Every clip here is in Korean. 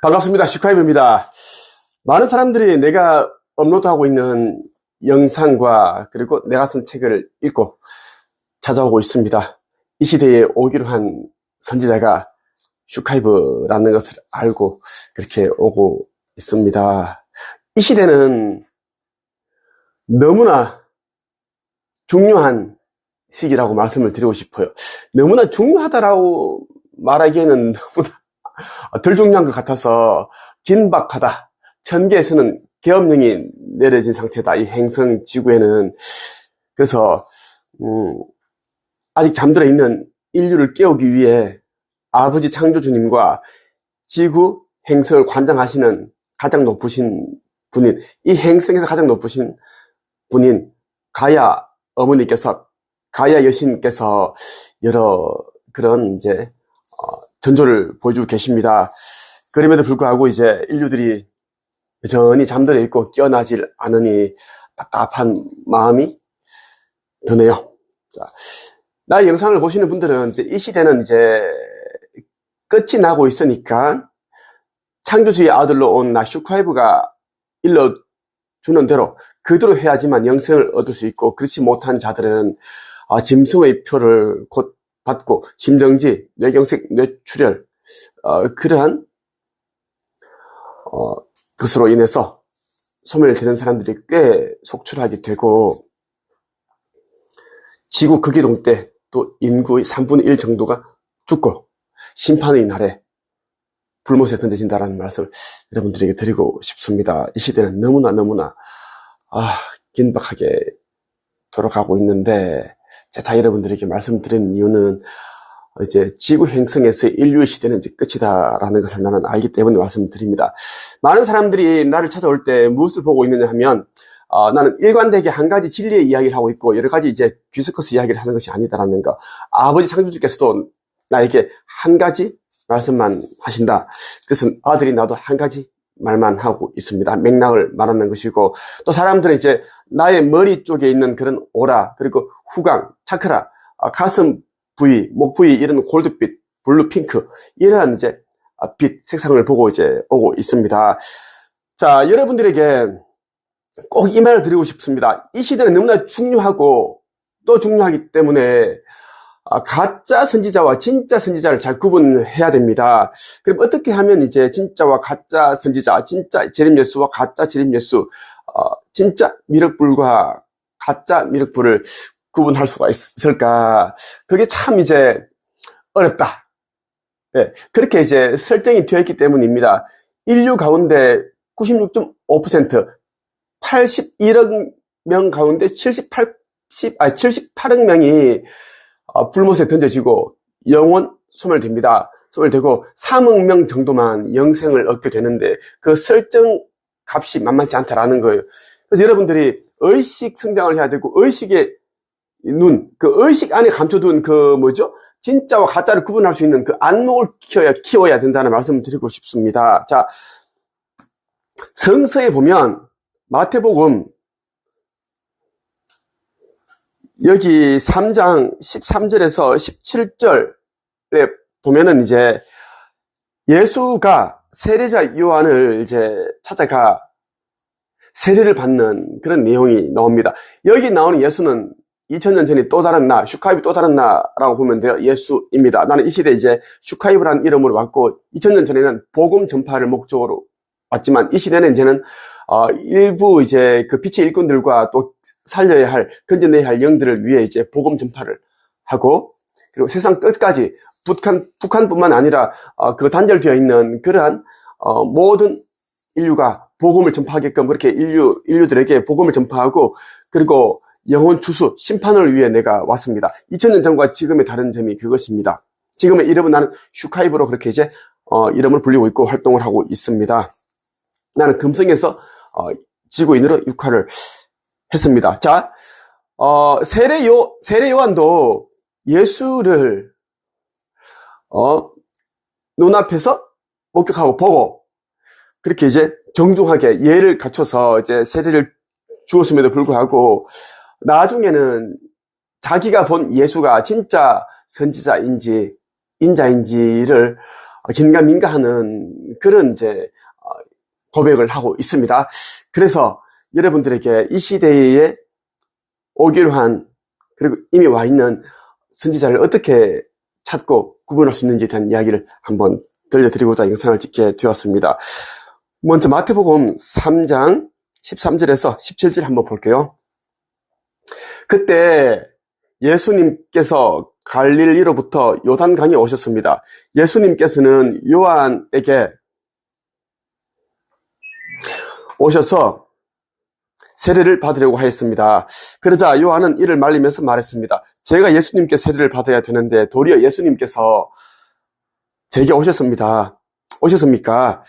반갑습니다. 슈카이브입니다. 많은 사람들이 내가 업로드하고 있는 영상과 그리고 내가 쓴 책을 읽고 찾아오고 있습니다. 이 시대에 오기로 한 선지자가 슈카이브라는 것을 알고 그렇게 오고 있습니다. 이 시대는 너무나 중요한 시기라고 말씀을 드리고 싶어요. 너무나 중요하다라고 말하기에는 너무나 덜 중요한 것 같아서 긴박하다. 천계에서는 계엄령이 내려진 상태다. 이 행성 지구에는. 그래서 아직 잠들어 있는 인류를 깨우기 위해 아버지 창조주님과 지구 행성을 관장하시는 가장 높으신 분인, 이 행성에서 가장 높으신 분인 가야 어머니께서, 가야 여신께서 여러 그런 이제 전조를 보여주고 계십니다. 그럼에도 불구하고 이제 인류들이 여전히 잠들어 있고 깨어나질 않으니 답답한 마음이 드네요. 자, 나의 영상을 보시는 분들은 이제 이 시대는 이제 끝이 나고 있으니까 창조주의 아들로 온 나 슈카이브가 일러주는 대로 그대로 해야지만 영생을 얻을 수 있고, 그렇지 못한 자들은 짐승의 표를 곧 받고 심정지, 뇌경색, 뇌출혈 그러한 것으로 인해서 소멸되는 사람들이 꽤 속출하게 되고, 지구 극이동 때 또 인구의 3분의 1 정도가 죽고 심판의 날에 불못에 던져진다는 말씀을 여러분들에게 드리고 싶습니다. 이 시대는 너무나 긴박하게 돌아가고 있는데, 제가 여러분들에게 말씀드린 이유는 이제 지구 행성에서의 인류의 시대는 이제 끝이다라는 것을 나는 알기 때문에 말씀드립니다. 많은 사람들이 나를 찾아올 때 무엇을 보고 있느냐 하면, 나는 일관되게 한 가지 진리의 이야기를 하고 있고 여러 가지 이제 뒤섞어서 이야기를 하는 것이 아니다라는 거. 아버지 창조주께서도 나에게 한 가지 말씀만 하신다. 그래서 아들이 나도 한 가지 말만 하고 있습니다. 맥락을 말하는 것이고, 또 사람들은 이제 나의 머리 쪽에 있는 그런 오라, 그리고 후광, 차크라, 가슴 부위, 목 부위, 이런 골드빛, 블루, 핑크, 이러한 이제 빛, 색상을 보고 이제 오고 있습니다. 자, 여러분들에게 꼭 이 말을 드리고 싶습니다. 이 시대는 너무나 중요하고 또 중요하기 때문에 가짜 선지자와 진짜 선지자를 잘 구분해야 됩니다. 그럼 어떻게 하면 이제 진짜와 가짜 선지자, 진짜 재림 예수와 가짜 재림 예수, 진짜 미륵불과 가짜 미륵불을 구분할 수가 있을까? 그게 참 이제 어렵다. 네, 그렇게 이제 설정이 되어 있기 때문입니다. 인류 가운데 96.5%, 81억 명 가운데 78억 명이 불못에 던져지고 영원 소멸됩니다. 소멸되고 3억 명 정도만 영생을 얻게 되는데, 그 설정 값이 만만치 않다라는 거예요. 그래서 여러분들이 의식 성장을 해야 되고, 의식의 눈, 그 의식 안에 감춰둔 그 진짜와 가짜를 구분할 수 있는 그 안목을 키워야 된다는 말씀을 드리고 싶습니다. 자, 성서에 보면 마태복음 여기 3장 13절에서 17절에 보면은 이제 예수가 세례자 요한을 이제 찾아가 세례를 받는 그런 내용이 나옵니다. 여기 나오는 예수는 2000년 전에 또 다른 나, 슈카이브 또 다른 나라고 보면 돼요. 예수입니다. 나는 이 시대에 이제 슈카이브라는 이름으로 왔고, 2000년 전에는 복음 전파를 목적으로 왔지만, 이 시대는 이제는 일부 이제 그 빛의 일꾼들과 또 살려야 할, 건져내야 할 영들을 위해 이제 복음 전파를 하고, 그리고 세상 끝까지 북한뿐만 아니라 그 단절되어 있는 그러한 모든 인류가 복음을 전파하게끔 그렇게 인류들에게 복음을 전파하고, 그리고 영혼 추수, 심판을 위해 내가 왔습니다. 2000년 전과 지금의 다른 점이 그것입니다. 지금의 이름은 나는 슈카이브로 그렇게 이제 이름을 불리고 있고 활동을 하고 있습니다. 나는 금성에서 지구인으로 육화를 했습니다. 자, 세례 요한도 예수를 눈앞에서 목격하고 보고 그렇게 이제 정중하게 예를 갖춰서 이제 세례를 주었음에도 불구하고, 나중에는 자기가 본 예수가 진짜 선지자인지 인자인지를 긴가민가하는 그런 이제 고백을 하고 있습니다. 그래서 여러분들에게 이 시대에 오기로 한, 그리고 이미 와 있는 선지자를 어떻게 찾고 구분할 수 있는지에 대한 이야기를 한번 들려드리고자 영상을 찍게 되었습니다. 먼저 마태복음 3장 13절에서 17절 한번 볼게요. 그때 예수님께서 갈릴리로부터 요단강에 오셨습니다. 예수님께서는 요한에게 오셔서 세례를 받으려고 하였습니다. 그러자 요한은 이를 말리면서 말했습니다. 제가 예수님께 세례를 받아야 되는데 도리어 예수님께서 제게 오셨습니다. 오셨습니까?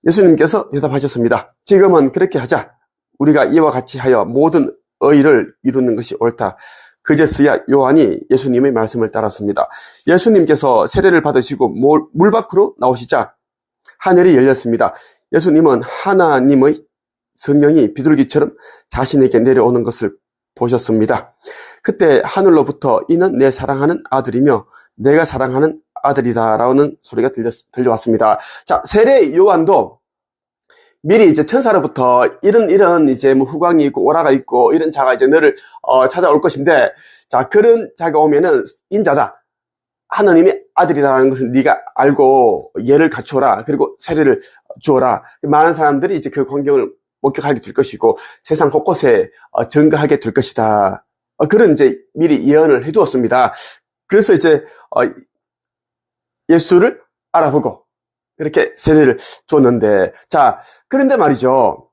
예수님께서 대답하셨습니다. 지금은 그렇게 하자. 우리가 이와 같이 하여 모든 의를 이루는 것이 옳다. 그제서야 요한이 예수님의 말씀을 따랐습니다. 예수님께서 세례를 받으시고 물 밖으로 나오시자 하늘이 열렸습니다. 예수님은 하나님의 성령이 비둘기처럼 자신에게 내려오는 것을 보셨습니다. 그때 하늘로부터 이는 내 사랑하는 아들이며 내가 사랑하는 아들이다 라는 소리가 들려왔습니다. 자, 세례 요한도 미리 이제 천사로부터 이런 이제 뭐 후광이 있고 오라가 있고 이런 자가 이제 너를 찾아올 것인데, 자, 그런 자가 오면은 인자다, 하나님의 아들이라는 것을 네가 알고 예를 갖추어라, 그리고 세례를 주어라. 많은 사람들이 이제 그 광경을 목격하게 될 것이고 세상 곳곳에 증거하게 될 것이다. 그런 이제 미리 예언을 해두었습니다. 그래서 이제 예수를 알아보고 그렇게 세례를 줬는데, 자, 그런데 말이죠.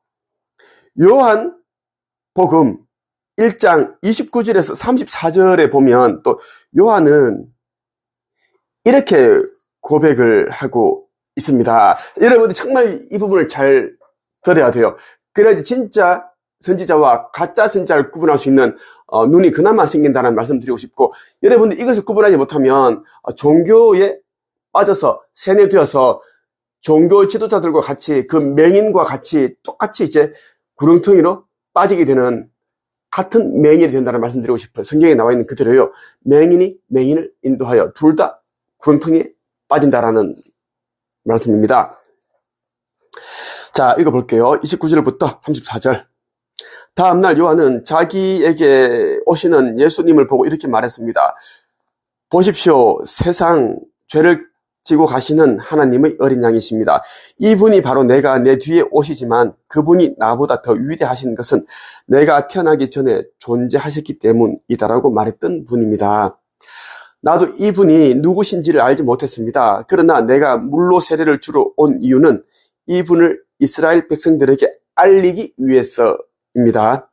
요한 복음 1장 29절에서 34절에 보면 또 요한은 이렇게 고백을 하고 있습니다. 여러분들 정말 이 부분을 잘 들어야 돼요. 그래야지 진짜 선지자와 가짜 선지자를 구분할 수 있는 눈이 그나마 생긴다는 말씀 드리고 싶고, 여러분들 이것을 구분하지 못하면 종교에 빠져서 세뇌되어서 종교 지도자들과 같이 그 맹인과 같이 똑같이 이제 구렁텅이로 빠지게 되는 같은 맹인이 된다는 말씀 드리고 싶어요. 성경에 나와 있는 그대로요. 맹인이 맹인을 인도하여 둘 다 구렁텅이에 빠진다라는 말씀입니다. 자, 읽어볼게요. 29절부터 34절. 다음날 요한은 자기에게 오시는 예수님을 보고 이렇게 말했습니다. 보십시오. 세상 죄를 지고 가시는 하나님의 어린 양이십니다. 이분이 바로 내가 내 뒤에 오시지만 그분이 나보다 더 위대하신 것은 내가 태어나기 전에 존재하셨기 때문이다라고 말했던 분입니다. 나도 이분이 누구신지를 알지 못했습니다. 그러나 내가 물로 세례를 주러 온 이유는 이분을 이스라엘 백성들에게 알리기 위해서입니다.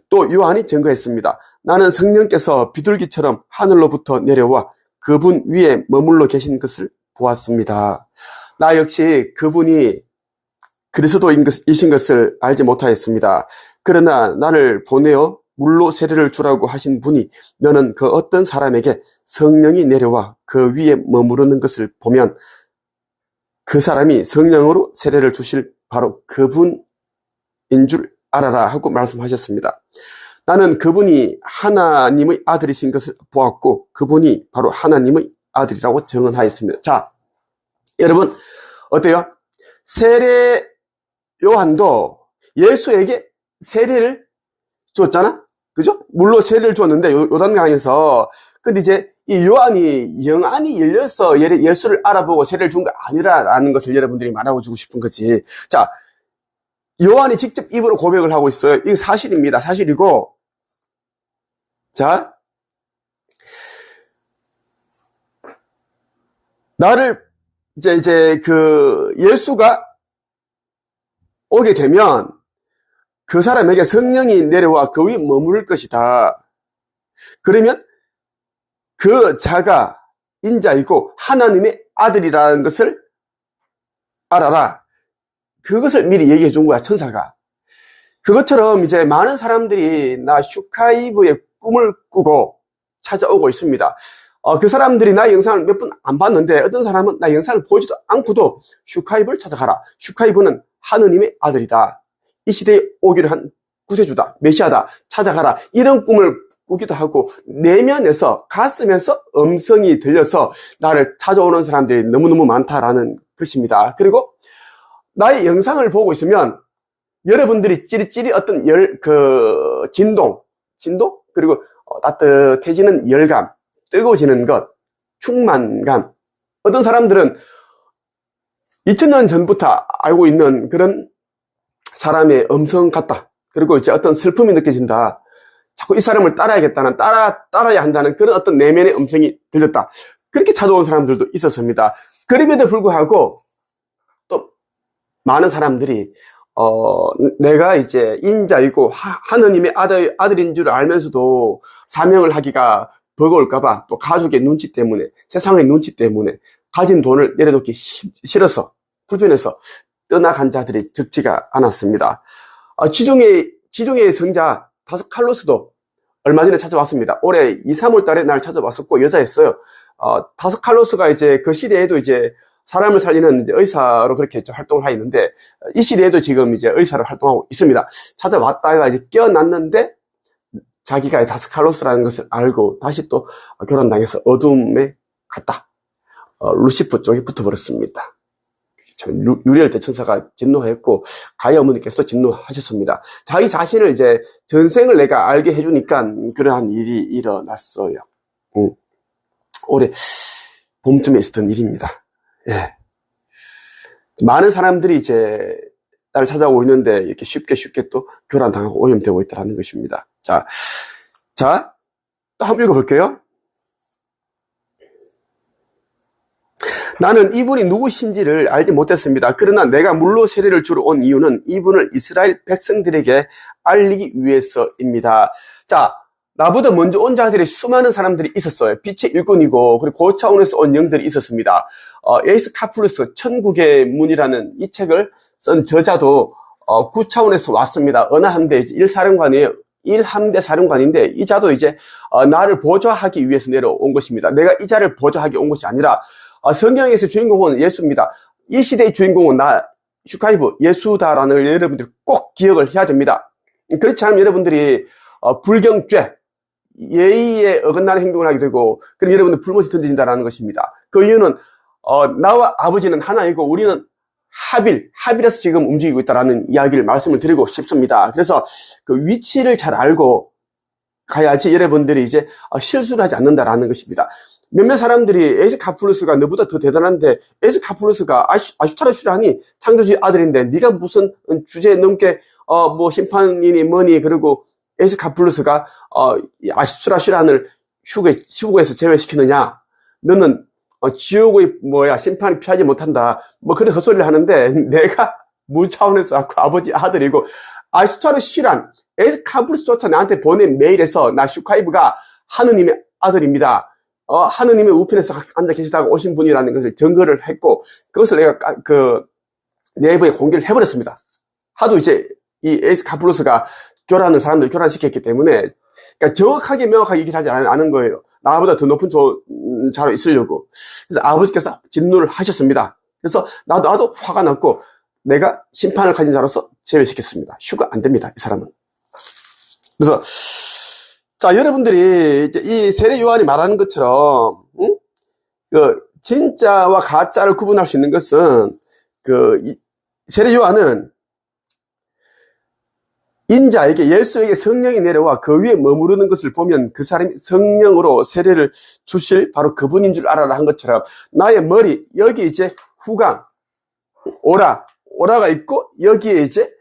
또 요한이 증거했습니다. 나는 성령께서 비둘기처럼 하늘로부터 내려와 그분 위에 머물러 계신 것을 보았습니다. 나 역시 그분이 그리스도이신 것을 알지 못하였습니다. 그러나 나를 보내어 물로 세례를 주라고 하신 분이 너는 그 어떤 사람에게 성령이 내려와 그 위에 머무르는 것을 보면 그 사람이 성령으로 세례를 주실 바로 그분인 줄 알아라 하고 말씀하셨습니다. 나는 그분이 하나님의 아들이신 것을 보았고 그분이 바로 하나님의 아들이라고 증언하였습니다. 자, 여러분 어때요? 세례 요한도 예수에게 세례를 줬잖아? 그죠? 물로 세례를 줬는데 요단강에서. 근데 이제 이 요한이 영안이 열려서 예수를 알아보고 세례를 준 거 아니라는 것을 여러분들이 말하고 주고 싶은 거지. 자, 요한이 직접 입으로 고백을 하고 있어요. 이게 사실입니다. 사실이고, 자, 나를 이제 예수가 오게 되면 그 사람에게 성령이 내려와 그 위에 머무를 것이다. 그러면 그 자가 인자이고 하나님의 아들이라는 것을 알아라. 그것을 미리 얘기해 준 거야, 천사가. 그것처럼 이제 많은 사람들이 나 슈카이브의 꿈을 꾸고 찾아오고 있습니다. 그 사람들이 나 영상을 몇 번 안 봤는데 어떤 사람은 나 영상을 보지도 않고도 슈카이브를 찾아가라. 슈카이브는 하느님의 아들이다. 이 시대에 오기를 한 구세주다. 메시아다. 찾아가라. 이런 꿈을 꾸기도 하고 내면에서 가슴에서 음성이 들려서 나를 찾아오는 사람들이 너무너무 많다라는 것입니다. 그리고 나의 영상을 보고 있으면 여러분들이 찌릿찌릿 어떤 진동 그리고 따뜻해지는 열감, 뜨거워지는 것, 충만감. 어떤 사람들은 2000년 전부터 알고 있는 그런 사람의 음성 같다. 그리고 이제 어떤 슬픔이 느껴진다. 자꾸 이 사람을 따라야겠다는, 따라야 한다는 그런 어떤 내면의 음성이 들렸다. 그렇게 찾아온 사람들도 있었습니다. 그럼에도 불구하고 또 많은 사람들이 내가 이제 인자이고 하느님의 아들인 줄 알면서도 사명을 하기가 버거울까봐, 또 가족의 눈치 때문에, 세상의 눈치 때문에 가진 돈을 내려놓기 싫어서, 불편해서 떠나간 자들이 적지가 않았습니다. 지중해의 성자 다스칼로스도 얼마 전에 찾아왔습니다. 올해 2, 3월 달에 날 찾아왔었고, 여자였어요. 다스칼로스가 이제 그 시대에도 이제 사람을 살리는 이제 의사로 그렇게 활동을 하고 있는데, 이 시대에도 지금 이제 의사로 활동하고 있습니다. 찾아왔다가 이제 깨어났는데, 자기가 다스칼로스라는 것을 알고 다시 또 결혼당해서 어둠에 갔다. 루시퍼 쪽에 붙어버렸습니다. 참 유리엘 대천사가 진노했고 가야 어머니께서도 진노하셨습니다. 자기 자신을 이제 전생을 내가 알게 해주니까 그러한 일이 일어났어요. 올해 봄쯤에 있었던 일입니다. 예. 많은 사람들이 이제 나를 찾아오고 있는데 이렇게 쉽게 또 교란당하고 오염되고 있다는 것입니다. 자, 또 한번 읽어볼게요. 나는 이분이 누구신지를 알지 못했습니다. 그러나 내가 물로 세례를 주러 온 이유는 이분을 이스라엘 백성들에게 알리기 위해서입니다. 자, 나보다 먼저 온 자들이 수많은 사람들이 있었어요. 빛의 일꾼이고, 그리고 고차원에서 온 영들이 있었습니다. 에이스 카플루스 천국의 문이라는 이 책을 쓴 저자도 9차원에서 왔습니다. 어느 함대 일사령관이에요. 1함대 사령관인데 이 자도 이제 나를 보좌하기 위해서 내려온 것입니다. 내가 이 자를 보좌하기 온 것이 아니라 성경에서 주인공은 예수입니다. 이 시대의 주인공은 슈카이브 예수다라는 걸 여러분들이 꼭 기억을 해야 됩니다. 그렇지 않으면 여러분들이 불경죄, 예의에 어긋나는 행동을 하게 되고, 그럼 여러분들 불못이 던져진다는 것입니다. 그 이유는 나와 아버지는 하나이고 우리는 합일해서 지금 움직이고 있다라는 이야기를 말씀을 드리고 싶습니다. 그래서 그 위치를 잘 알고 가야지 여러분들이 이제 실수를 하지 않는다라는 것입니다. 몇몇 사람들이 에이스 카플루스가 너보다 더 대단한데, 에이스 카플루스가 아슈타르슈란이 창조주의 아들인데 네가 무슨 주제 넘게 뭐 심판이니 뭐니, 그리고 에이스 카플루스가 아슈타르슈란을 휴거에서 제외시키느냐, 너는 지옥의 심판이 피하지 못한다, 뭐 그런 헛소리를 하는데, 내가 무차원에서 아버지 아들이고 아슈타르슈란 에이스 카플루스조차 나한테 보낸 메일에서 나 슈카이브가 하느님의 아들입니다, 하느님의 우편에서 앉아 계시다가 오신 분이라는 것을 증거를 했고, 그것을 내가 네이버에 공개를 해버렸습니다. 하도 이제 이 에이스 카플루스가 사람들 교란시켰기 때문에, 그러니까 정확하게 명확하게 얘기를 하지 않은 거예요. 나보다 더 높은 자로 있으려고. 그래서 아버지께서 진노를 하셨습니다. 그래서 나도 화가 났고 내가 심판을 가진 자로서 제외시켰습니다. 휴가 안 됩니다, 이 사람은. 그래서 자, 여러분들이 이제 이 세례 요한이 말하는 것처럼 진짜와 가짜를 구분할 수 있는 것은 세례 요한은 인자에게, 예수에게 성령이 내려와 그 위에 머무르는 것을 보면 그 사람이 성령으로 세례를 주실 바로 그분인 줄 알아라 한 것처럼, 나의 머리 여기 이제 후광 오라가 있고 여기에 이제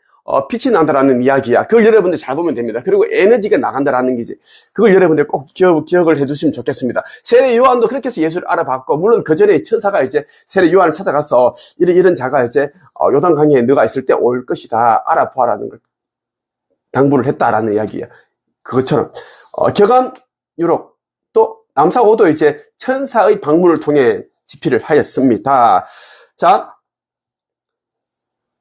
빛이 난다라는 이야기야. 그걸 여러분들 잘 보면 됩니다. 그리고 에너지가 나간다라는 게지. 그걸 여러분들 꼭 기억을 해두시면 좋겠습니다. 세례 요한도 그렇게 해서 예수를 알아봤고, 물론 그 전에 천사가 이제 세례 요한을 찾아가서 이런 자가 이제 요단강에 너가 있을 때 올 것이다, 알아보아라는 걸 당부를 했다라는 이야기야. 그것처럼 격암 유록 또 남사오도 이제 천사의 방문을 통해 집필을 하였습니다. 자,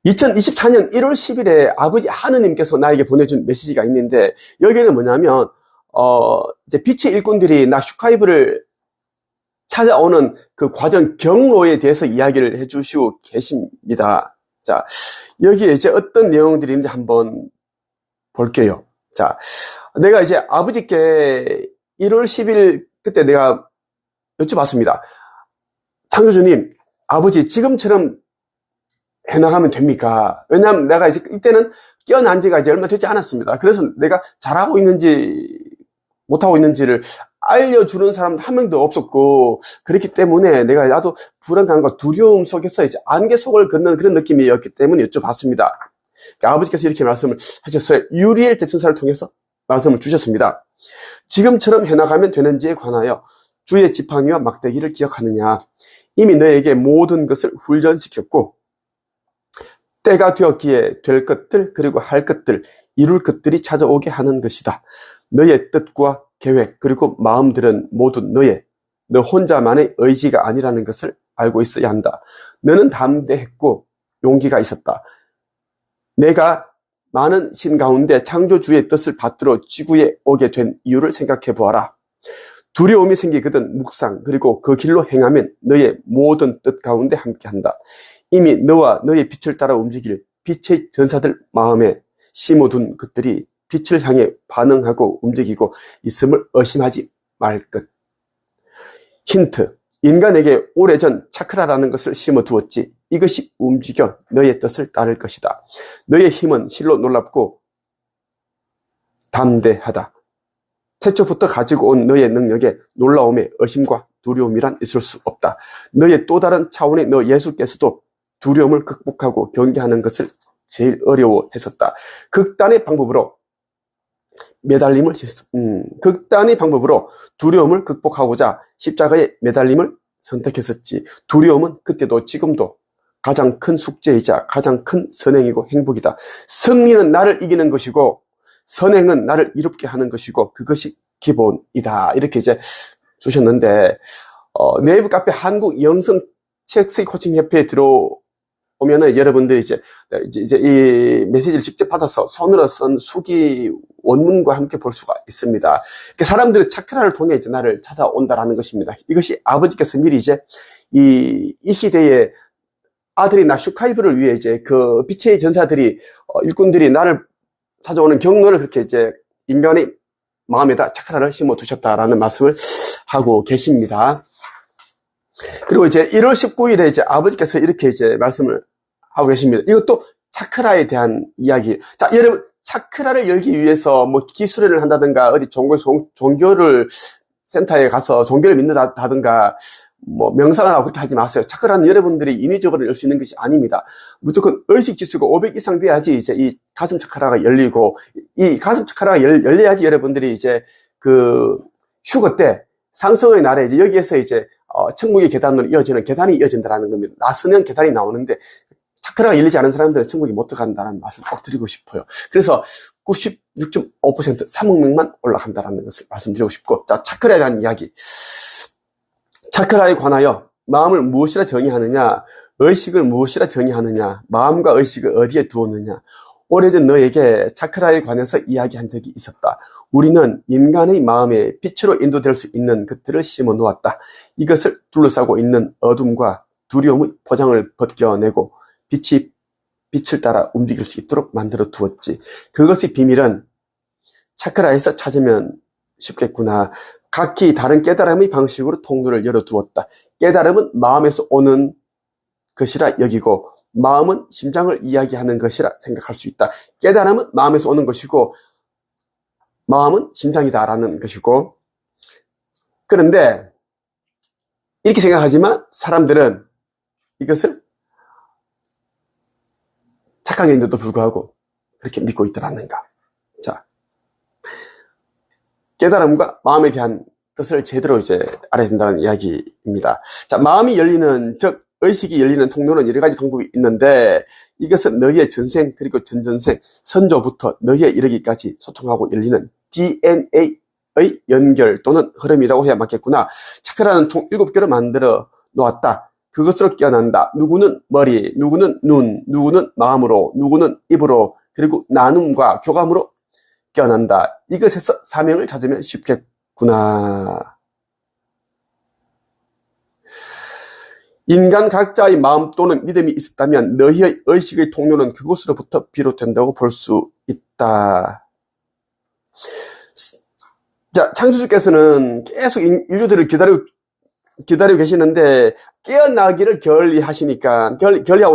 2024년 1월 10일에 아버지 하느님께서 나에게 보내준 메시지가 있는데, 여기에는 뭐냐면 이제 빛의 일꾼들이 나 슈카이브를 찾아오는 그 과정 경로에 대해서 이야기를 해주시고 계십니다. 자, 여기에 이제 어떤 내용들이 있는지 한번 볼게요. 자, 내가 이제 아버지께 1월 10일 그때 내가 여쭤봤습니다. 창조주님, 아버지 지금처럼 해나가면 됩니까? 왜냐하면 내가 이제 이때는 깨어난 지가 이제 얼마 되지 않았습니다. 그래서 내가 잘하고 있는지 못하고 있는지를 알려주는 사람도 한 명도 없었고, 그렇기 때문에 내가 나도 불안감과 두려움 속에서 이제 안개 속을 걷는 그런 느낌이었기 때문에 여쭤봤습니다. 그러니까 아버지께서 이렇게 말씀을 하셨어요. 유리엘 대천사를 통해서 말씀을 주셨습니다. 지금처럼 해나가면 되는지에 관하여 주의 지팡이와 막대기를 기억하느냐. 이미 너에게 모든 것을 훈련시켰고 때가 되었기에 될 것들 그리고 할 것들 이룰 것들이 찾아오게 하는 것이다. 너의 뜻과 계획 그리고 마음들은 모두 너 혼자만의 의지가 아니라는 것을 알고 있어야 한다. 너는 담대했고 용기가 있었다. 내가 많은 신 가운데 창조주의 뜻을 받들어 지구에 오게 된 이유를 생각해 보아라. 두려움이 생기거든 묵상 그리고 그 길로 행하면 너의 모든 뜻 가운데 함께한다. 이미 너와 너의 빛을 따라 움직일 빛의 전사들 마음에 심어둔 것들이 빛을 향해 반응하고 움직이고 있음을 의심하지 말 것. 힌트. 인간에게 오래전 차크라라는 것을 심어두었지. 이것이 움직여 너의 뜻을 따를 것이다. 너의 힘은 실로 놀랍고 담대하다. 태초부터 가지고 온 너의 능력에 놀라움에 의심과 두려움이란 있을 수 없다. 너의 또 다른 차원의 너 예수께서도 두려움을 극복하고 경계하는 것을 제일 어려워했었다. 극단의 방법으로 두려움을 극복하고자 십자가의 매달림을 선택했었지. 두려움은 그때도 지금도 가장 큰 숙제이자 가장 큰 선행이고 행복이다. 승리는 나를 이기는 것이고 선행은 나를 이롭게 하는 것이고 그것이 기본이다. 이렇게 이제 주셨는데 네이버 카페 한국 영성 책 코칭 협회에 들어오면은 여러분들이 이제 이 메시지를 직접 받아서 손으로 쓴 수기 원문과 함께 볼 수가 있습니다. 그러니까 사람들은 차크라를 통해 이제 나를 찾아온다라는 것입니다. 이것이 아버지께서 미리 이제 이 시대에 아들이 슈카이브를 위해 이제 그 빛의 전사들이 일꾼들이 나를 찾아오는 경로를 그렇게 이제 인간의 마음에다 차크라를 심어 두셨다라는 말씀을 하고 계십니다. 그리고 이제 1월 19일에 이제 아버지께서 이렇게 이제 말씀을 하고 계십니다. 이것도 차크라에 대한 이야기. 자, 여러분, 차크라를 열기 위해서 뭐 기술을 한다든가 어디 종교를 센터에 가서 종교를 믿는다든가 뭐 명상을 하고 그렇게 하지 마세요. 차크라는 여러분들이 인위적으로 열 수 있는 것이 아닙니다. 무조건 의식 지수가 500 이상 돼야지 이제 이 가슴 차크라가 열리고 이 가슴 차크라가 열려야지 여러분들이 이제 그 휴거 때 상승의 날에 이제 여기에서 이제 천국의 계단으로 이어지는 계단이 이어진다라는 겁니다. 나서는 계단이 나오는데 차크라가 열리지 않은 사람들은 천국에 못 들어간다는 말씀을 꼭 드리고 싶어요. 그래서 96.5% 3억 명만 올라간다는 것을 말씀드리고 싶고, 자, 차크라에 대한 이야기. 차크라에 관하여 마음을 무엇이라 정의하느냐, 의식을 무엇이라 정의하느냐, 마음과 의식을 어디에 두었느냐. 오래전 너에게 차크라에 관해서 이야기한 적이 있었다. 우리는 인간의 마음에 빛으로 인도될 수 있는 것들을 심어 놓았다. 이것을 둘러싸고 있는 어둠과 두려움의 포장을 벗겨내고 빛을 따라 움직일 수 있도록 만들어 두었지. 그것의 비밀은 차크라에서 찾으면 쉽겠구나. 각기 다른 깨달음의 방식으로 통로를 열어두었다. 깨달음은 마음에서 오는 것이라 여기고 마음은 심장을 이야기하는 것이라 생각할 수 있다. 깨달음은 마음에서 오는 것이고 마음은 심장이다라는 것이고, 그런데 이렇게 생각하지만 사람들은 이것을 착하게 있는데도 불구하고 그렇게 믿고 있더라는가. 자, 깨달음과 마음에 대한 뜻을 제대로 이제 알아야 된다는 이야기입니다. 자, 마음이 열리는, 즉 의식이 열리는 통로는 여러 가지 방법이 있는데 이것은 너희의 전생 그리고 전전생 선조부터 너희에 이르기까지 소통하고 열리는 DNA의 연결 또는 흐름이라고 해야 맞겠구나. 차크라는 총 7개로 만들어 놓았다. 그것으로 깨어난다. 누구는 머리, 누구는 눈, 누구는 마음으로, 누구는 입으로, 그리고 나눔과 교감으로 깨어난다. 이것에서 사명을 찾으면 쉽겠구나. 인간 각자의 마음 또는 믿음이 있었다면 너희의 의식의 통로는 그곳으로부터 비롯된다고 볼 수 있다. 자, 창조주께서는 계속 인류들을 기다리고 계시는데, 깨어나기를 결리하고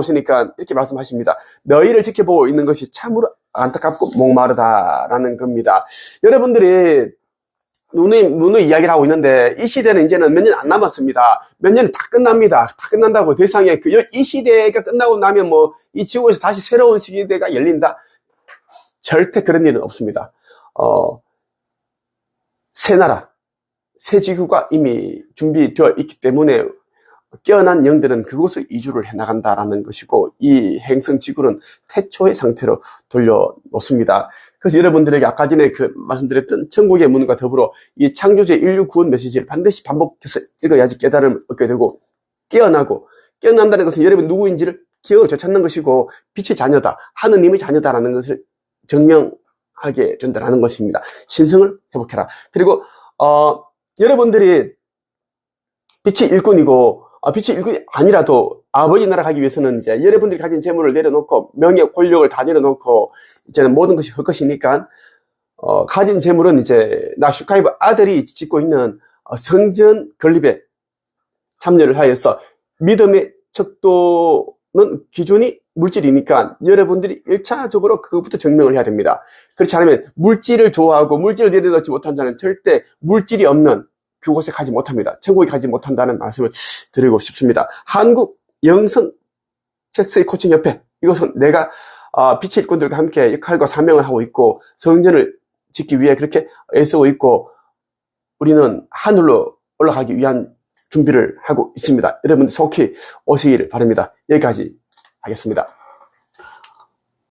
있으니까, 이렇게 말씀하십니다. 너희를 지켜보고 있는 것이 참으로 안타깝고 목마르다라는 겁니다. 여러분들이 누누이 이야기를 하고 있는데, 이 시대는 이제는 몇 년 안 남았습니다. 몇 년이 다 끝납니다. 다 끝난다고. 더 이상의 이 시대가 끝나고 나면 이 지구에서 다시 새로운 시대가 열린다? 절대 그런 일은 없습니다. 새 나라, 새 지구가 이미 준비되어 있기 때문에 깨어난 영들은 그곳을 이주를 해나간다라는 것이고, 이 행성 지구는 태초의 상태로 돌려놓습니다. 그래서 여러분들에게 아까 전에 말씀드렸던 천국의 문과 더불어 이 창조주의 인류 구원 메시지를 반드시 반복해서 읽어야지 깨달음을 얻게 되고, 깨어난다는 것은 여러분 누구인지를 기억을 되찾는 것이고, 빛의 자녀다, 하느님의 자녀다라는 것을 증명하게 된다는 것입니다. 신성을 회복해라. 그리고 여러분들이 빛의 일꾼이고, 빛의 일꾼이 아니라도 아버지 나라 가기 위해서는 이제 여러분들이 가진 재물을 내려놓고, 명예, 권력을 다 내려놓고, 이제는 모든 것이 헛것이니까, 가진 재물은 이제 슈카이브 아들이 짓고 있는 성전 건립에 참여를 하여서 믿음의 척도는 기준이 물질이니까 여러분들이 1차적으로 그것부터 증명을 해야 됩니다. 그렇지 않으면 물질을 좋아하고 물질을 내려놓지 못한 자는 절대 물질이 없는 그곳에 가지 못합니다. 천국에 가지 못한다는 말씀을 드리고 싶습니다. 한국 영성 섹스의 코칭 협회, 이것은 내가 빛의 일꾼들과 함께 역할과 사명을 하고 있고 성전을 짓기 위해 그렇게 애쓰고 있고, 우리는 하늘로 올라가기 위한 준비를 하고 있습니다. 여러분들 속히 오시기를 바랍니다. 여기까지 하겠습니다.